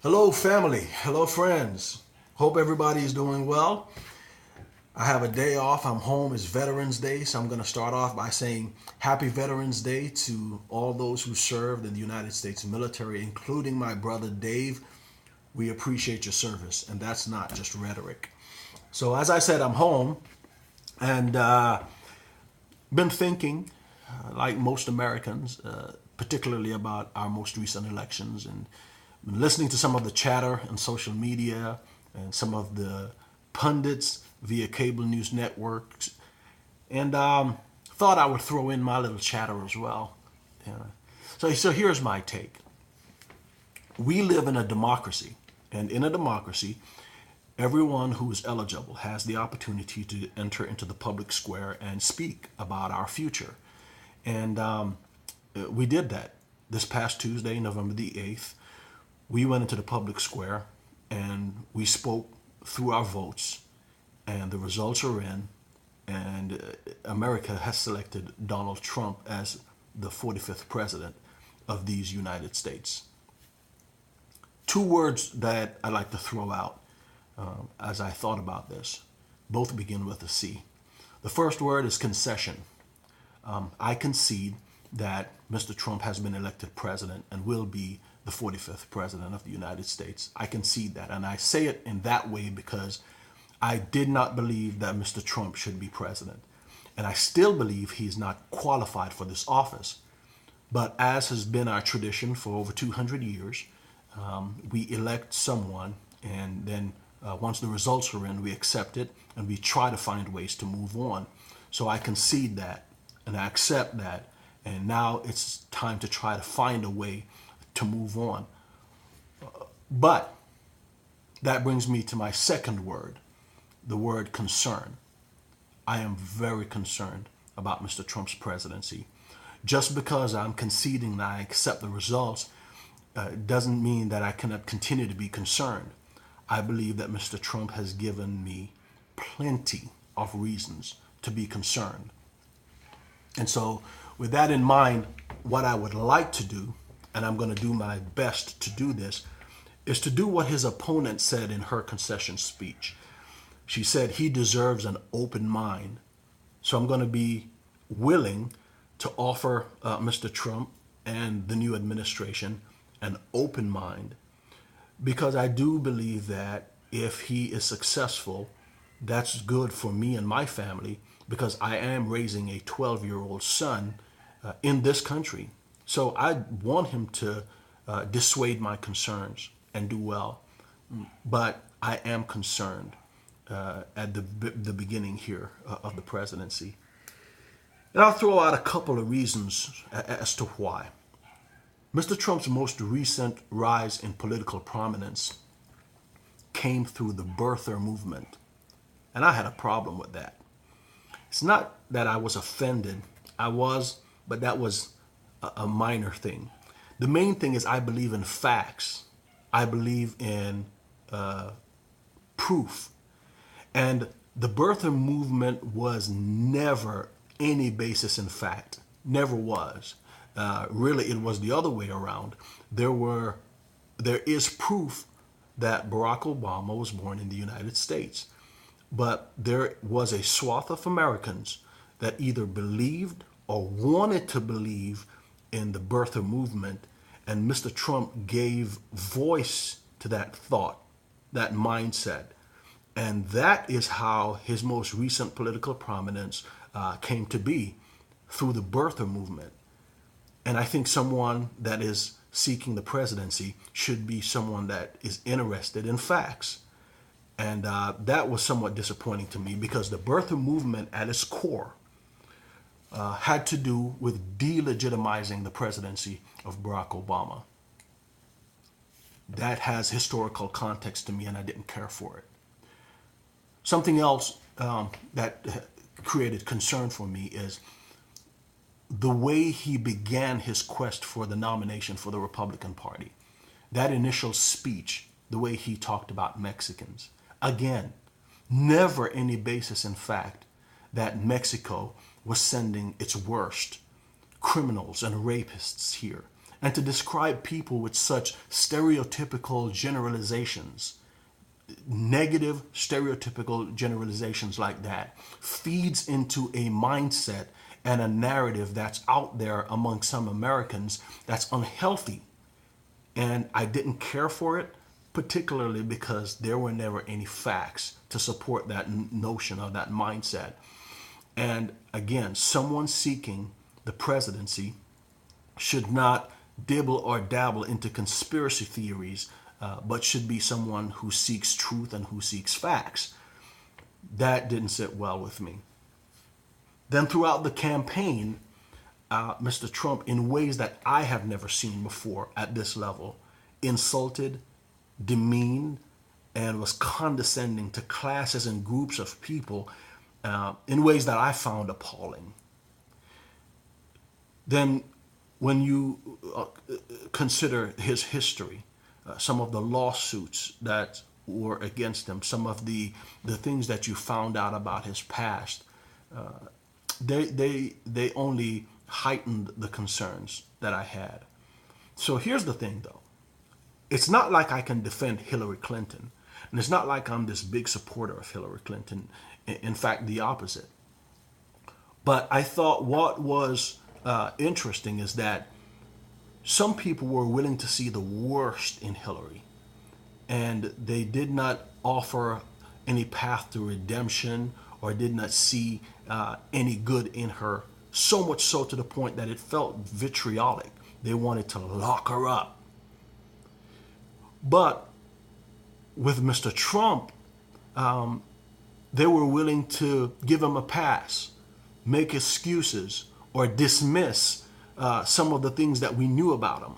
Hello, family. Hello, friends. Hope everybody is doing well. I have a day off. I'm home. It's Veterans Day, so I'm going to start off by saying Happy Veterans Day to all those who served in the United States military, including my brother Dave. We appreciate your service, and that's not just rhetoric. So, as I said, I'm home and been thinking, like most Americans, particularly about our most recent elections, and been listening to some of the chatter on social media and some of the pundits via cable news networks, and thought I would throw in my little chatter as well. Yeah. So here's my take. We live in a democracy, and in a democracy, everyone who is eligible has the opportunity to enter into the public square and speak about our future. And we did that this past Tuesday, November the 8th. We went into the public square and we spoke through our votes, and the results are in. And America has selected Donald Trump as the 45th president of these United States. Two words that I like to throw out as I thought about this. Both begin with a C. The first word is concession. I concede that Mr. Trump has been elected president and will be the 45th president of the United States. I concede that. And I say it in that way because I did not believe that Mr. Trump should be president. And I still believe he's not qualified for this office. But as has been our tradition for over 200 years, we elect someone, and then once the results are in, we accept it and we try to find ways to move on. So I concede that and I accept that. And now it's time to try to find a way to move on. But that brings me to my second word, the word concern. I am very concerned about Mr. Trump's presidency. Just because I'm conceding that I accept the results doesn't mean that I cannot continue to be concerned. I believe that Mr. Trump has given me plenty of reasons to be concerned. And so, with that in mind, what I would like to do, and I'm going to do my best to do this, is to do what his opponent said in her concession speech. She said he deserves an open mind. So I'm going to be willing to offer Mr. Trump and the new administration an open mind, because I do believe that if he is successful, that's good for me and my family, because I am raising a 12-year-old son in this country. So I want him to dissuade my concerns and do well. But I am concerned at the beginning here of the presidency. And I'll throw out a couple of reasons as to why. Mr. Trump's most recent rise in political prominence came through the birther movement. And I had a problem with that. It's not that I was offended. I was, but that was a minor thing. The main thing is I believe in facts. I believe in proof. And the birther movement was never any basis in fact. Never was. Really, it was the other way around. There is proof that Barack Obama was born in the United States. But there was a swath of Americans that either believed or wanted to believe in the birther movement, and Mr. Trump gave voice to that thought, that mindset. And that is how his most recent political prominence came to be, through the birther movement. And I think someone that is seeking the presidency should be someone that is interested in facts. And that was somewhat disappointing to me, because the birther movement at its core had to do with delegitimizing the presidency of Barack Obama. That has historical context to me, and I didn't care for it. Something else that created concern for me is the way he began his quest for the nomination for the Republican Party. That initial speech, the way he talked about Mexicans. Again, never any basis in fact that Mexico was sending its worst criminals and rapists here. And to describe people with such stereotypical generalizations, negative stereotypical generalizations like that, feeds into a mindset and a narrative that's out there among some Americans that's unhealthy. And I didn't care for it, particularly because there were never any facts to support that notion or that mindset. And again, someone seeking the presidency should not dibble or dabble into conspiracy theories, but should be someone who seeks truth and who seeks facts. That didn't sit well with me. Then throughout the campaign, Mr. Trump, in ways that I have never seen before at this level, insulted, demeaned, and was condescending to classes and groups of people in ways that I found appalling. Then when you consider his history, some of the lawsuits that were against him, some of the things that you found out about his past, they only heightened the concerns that I had. So here's the thing, though. It's not like I can defend Hillary Clinton, and it's not like I'm this big supporter of Hillary Clinton. In fact, the opposite. But I thought what was interesting is that some people were willing to see the worst in Hillary, and they did not offer any path to redemption or did not see any good in her, so much so to the point that it felt vitriolic. They wanted to lock her up. But with Mr. Trump, they were willing to give him a pass, make excuses, or dismiss some of the things that we knew about him.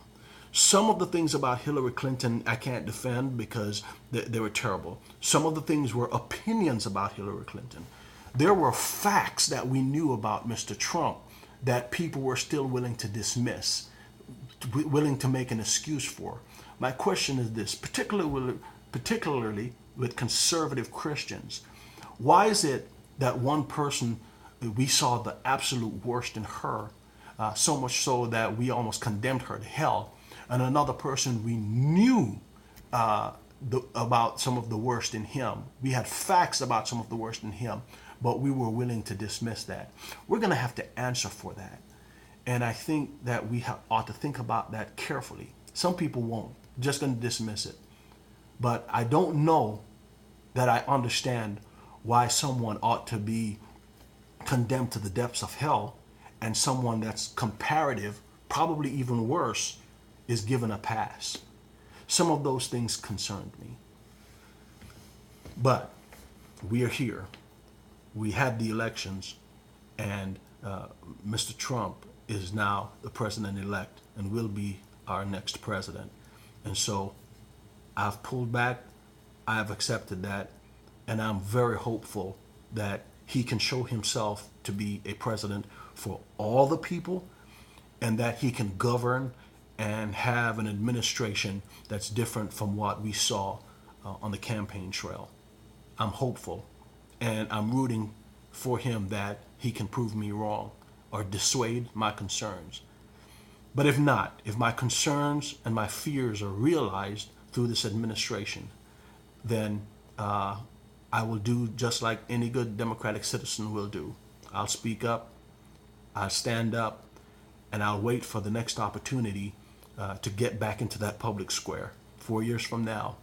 Some of the things about Hillary Clinton I can't defend because they were terrible. Some of the things were opinions about Hillary Clinton. There were facts that we knew about Mr. Trump that people were still willing to dismiss, willing to make an excuse for. My question is this, particularly with conservative Christians, why is it that one person, we saw the absolute worst in her, so much so that we almost condemned her to hell, and another person we knew about some of the worst in him. We had facts about some of the worst in him, but we were willing to dismiss that. We're going to have to answer for that. And I think that we ought to think about that carefully. Some people won't, just going to dismiss it. But I don't know that I understand why someone ought to be condemned to the depths of hell and someone that's comparative, probably even worse, is given a pass. Some of those things concerned me. But we are here. We had the elections, and Mr. Trump is now the president-elect and will be our next president. And so I've pulled back, I've accepted that, and I'm very hopeful that he can show himself to be a president for all the people, and that he can govern and have an administration that's different from what we saw on the campaign trail. I'm hopeful, and I'm rooting for him that he can prove me wrong or dissuade my concerns. But if not, if my concerns and my fears are realized through this administration, then I will do just like any good democratic citizen will do. I'll speak up, I'll stand up, and I'll wait for the next opportunity to get back into that public square 4 years from now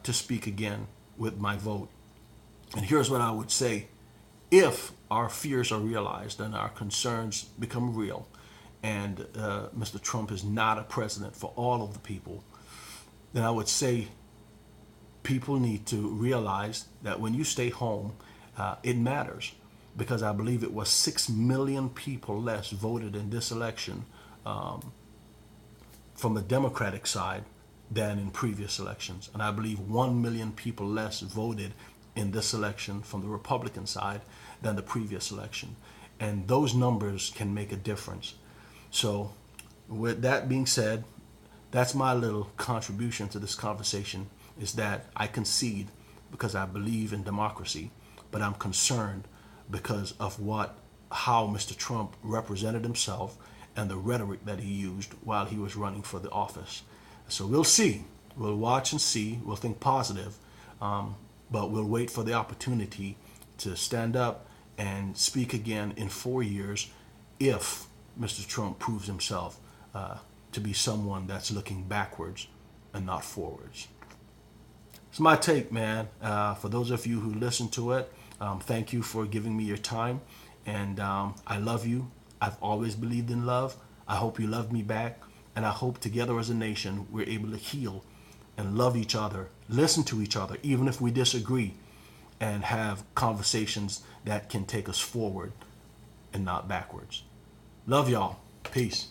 to speak again with my vote. And here's what I would say. If our fears are realized and our concerns become real, and Mr. Trump is not a president for all of the people, then I would say people need to realize that when you stay home, it matters. Because I believe it was 6 million people less voted in this election from the Democratic side than in previous elections. And I believe 1 million people less voted in this election from the Republican side than the previous election. And those numbers can make a difference. So with that being said, that's my little contribution to this conversation, is that I concede because I believe in democracy, but I'm concerned because of how Mr. Trump represented himself and the rhetoric that he used while he was running for the office. So we'll see. We'll watch and see. We'll think positive, but we'll wait for the opportunity to stand up and speak again in 4 years if Mr. Trump proves himself to be someone that's looking backwards and not forwards. It's my take, man. For those of you who listen to it, thank you for giving me your time. And I love you. I've always believed in love. I hope you love me back. And I hope together as a nation, we're able to heal and love each other, listen to each other, even if we disagree, and have conversations that can take us forward and not backwards. Love y'all. Peace.